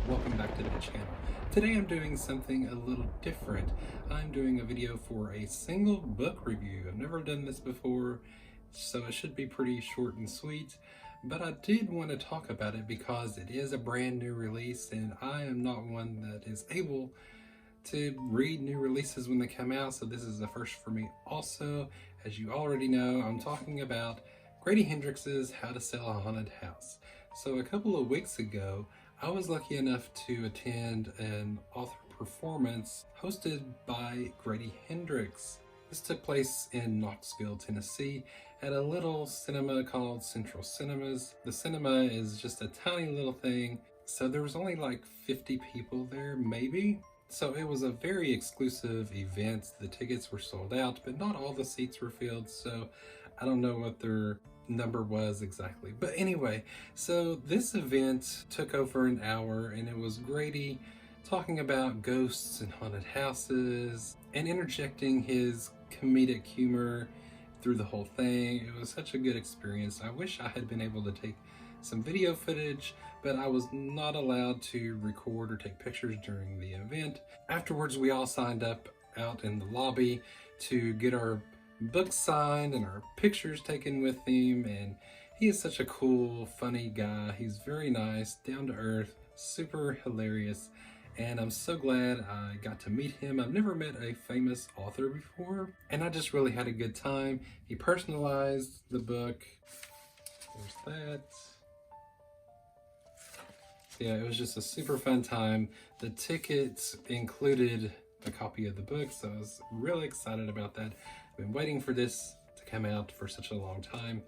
welcome back to the channel. Today I'm doing something a little different. I'm doing a video for a single book review. I've never done this before, so it should be pretty short and sweet, but I did want to talk about it because it is a brand new release and I am not one that is able to read new releases when they come out, so this is the first for me also. As you already know, I'm talking about Grady Hendrix's How to Sell a Haunted House. So a couple of weeks ago, I was lucky enough to attend an author performance hosted by Grady Hendrix. This took place in Knoxville, Tennessee, at a little cinema called Central Cinemas. The cinema is just a tiny little thing, so there was only like 50 people there, maybe. So it was a very exclusive event. The tickets were sold out, but not all the seats were filled, so I don't know what their number was exactly. But anyway, so this event took over an hour and it was Grady talking about ghosts and haunted houses and interjecting his comedic humor through the whole thing. It was such a good experience. I wish I had been able to take some video footage, but I was not allowed to record or take pictures during the event. Afterwards, we all signed up out in the lobby to get our books signed and our pictures taken with him, and he is such a cool, funny guy. He's very nice, down to earth, super hilarious, and I'm so glad I got to meet him. I've never met a famous author before, and I just really had a good time. He personalized the book. There's that. Yeah, it was just a super fun time. The tickets included a copy of the book, so I was really excited about that. I've been waiting for this to come out for such a long time,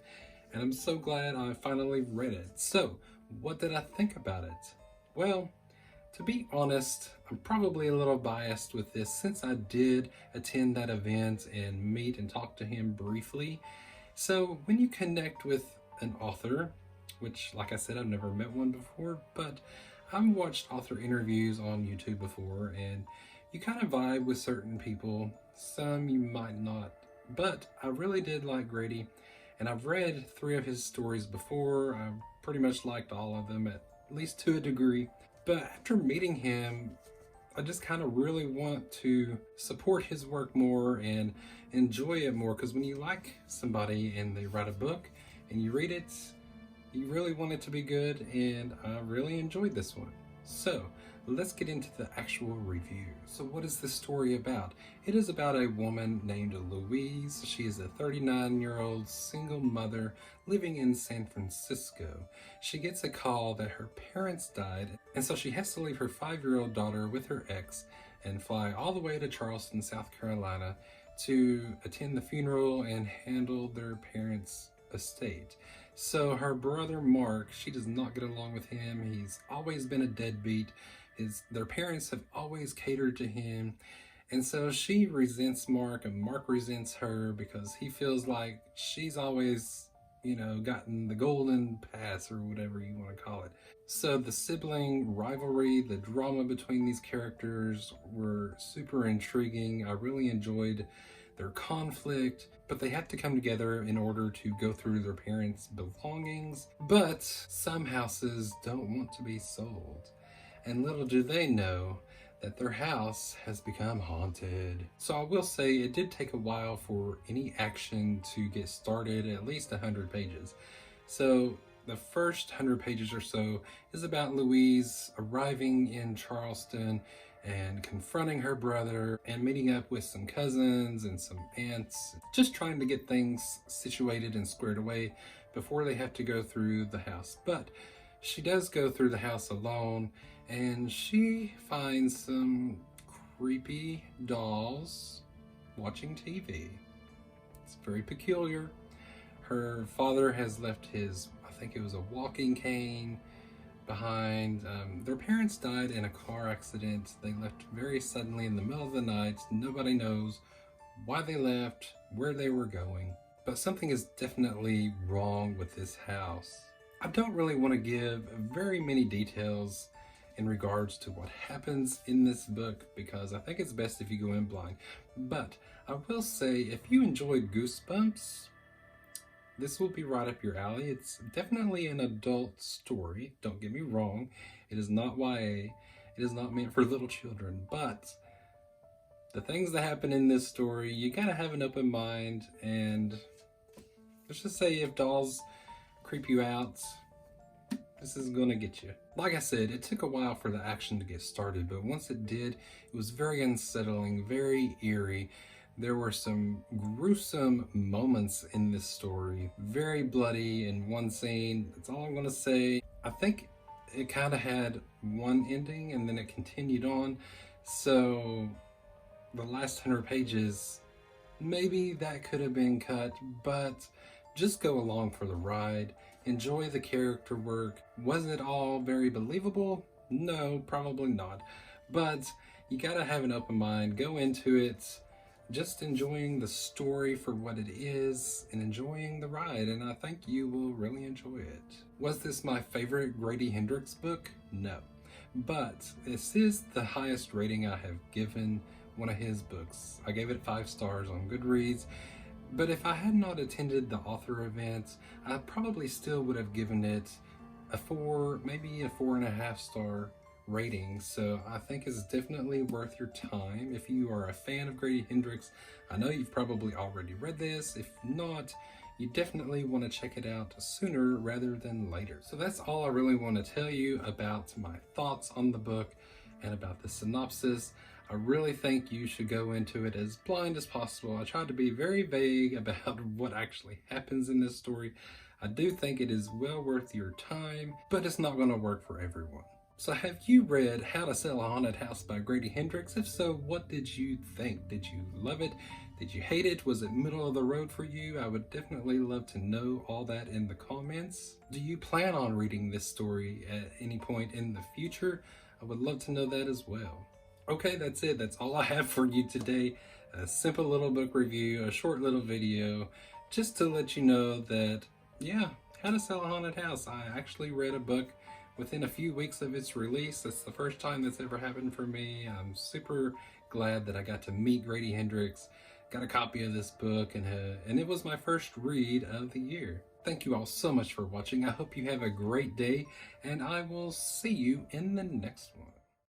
and I'm so glad I finally read it. So, what did I think about it? Well, to be honest, I'm probably a little biased with this since I did attend that event and meet and talk to him briefly. So, when you connect with an author, which, like I said, I've never met one before, but I've watched author interviews on YouTube before, and you kind of vibe with certain people. Some you might not, but I really did like Grady, and I've read 3 of his stories before. I pretty much liked all of them, at least to a degree. But after meeting him, I just kind of really want to support his work more and enjoy it more, because when you like somebody and they write a book and you read it, you really want it to be good, and I really enjoyed this one. So let's get into the actual review. So what is this story about? It is about a woman named Louise. She is a 39-year-old single mother living in San Francisco. She gets a call that her parents died, and so she has to leave her 5-year-old daughter with her ex and fly all the way to Charleston, South Carolina to attend the funeral and handle their parents' estate. So her brother Mark, she does not get along with him. He's always been a deadbeat. Their parents have always catered to him. And so she resents Mark and Mark resents her because he feels like she's always, gotten the golden pass or whatever you want to call it. So the sibling rivalry, the drama between these characters were super intriguing. I really enjoyed their conflict, but they have to come together in order to go through their parents' belongings. But some houses don't want to be sold, and little do they know that their house has become haunted. So I will say it did take a while for any action to get started, at least 100 pages. So the first 100 pages or so is about Louise arriving in Charleston and confronting her brother and meeting up with some cousins and some aunts, just trying to get things situated and squared away before they have to go through the house. But she does go through the house alone, and she finds some creepy dolls watching TV. It's very peculiar. Her father has left his, I think it was a walking cane, behind. Their parents died in a car accident. They left very suddenly in the middle of the night. Nobody knows why they left, where they were going, but something is definitely wrong with this house. I don't really want to give very many details in regards to what happens in this book because I think it's best if you go in blind, but I will say if you enjoyed Goosebumps, this will be right up your alley. It's definitely an adult story, don't get me wrong. It is not YA. It is not meant for little children, but the things that happen in this story, you gotta have an open mind, and let's just say if dolls creep you out, this is gonna get you. Like I said, it took a while for the action to get started, but once it did, it was very unsettling, very eerie. There were some gruesome moments in this story, very bloody in one scene. That's all I'm gonna say. I think it kind of had one ending and then it continued on. So the last 100 pages, maybe that could have been cut, but just go along for the ride. Enjoy the character work. Was it all very believable? No, probably not. But you gotta have an open mind. Go into it just enjoying the story for what it is and enjoying the ride, and I think you will really enjoy it. Was this my favorite Grady Hendrix book? No. But this is the highest rating I have given one of his books. I gave it 5 stars on Goodreads, but if I had not attended the author event, I probably still would have given it a 4, maybe a 4.5 star rating. So I think it's definitely worth your time. If you are a fan of Grady Hendrix, I know you've probably already read this. If not, you definitely want to check it out sooner rather than later. So that's all I really want to tell you about my thoughts on the book and about the synopsis. I really think you should go into it as blind as possible. I tried to be very vague about what actually happens in this story. I do think it is well worth your time, but it's not going to work for everyone. So have you read How to Sell a Haunted House by Grady Hendrix? If so, what did you think? Did you love it? Did you hate it? Was it middle of the road for you? I would definitely love to know all that in the comments. Do you plan on reading this story at any point in the future? I would love to know that as well. Okay, that's it. That's all I have for you today. A simple little book review, a short little video, just to let you know that, yeah, How to Sell a Haunted House. I actually read a book within a few weeks of its release. That's the first time that's ever happened for me. I'm super glad that I got to meet Grady Hendrix, got a copy of this book, and it was my first read of the year. Thank you all so much for watching. I hope you have a great day, and I will see you in the next one.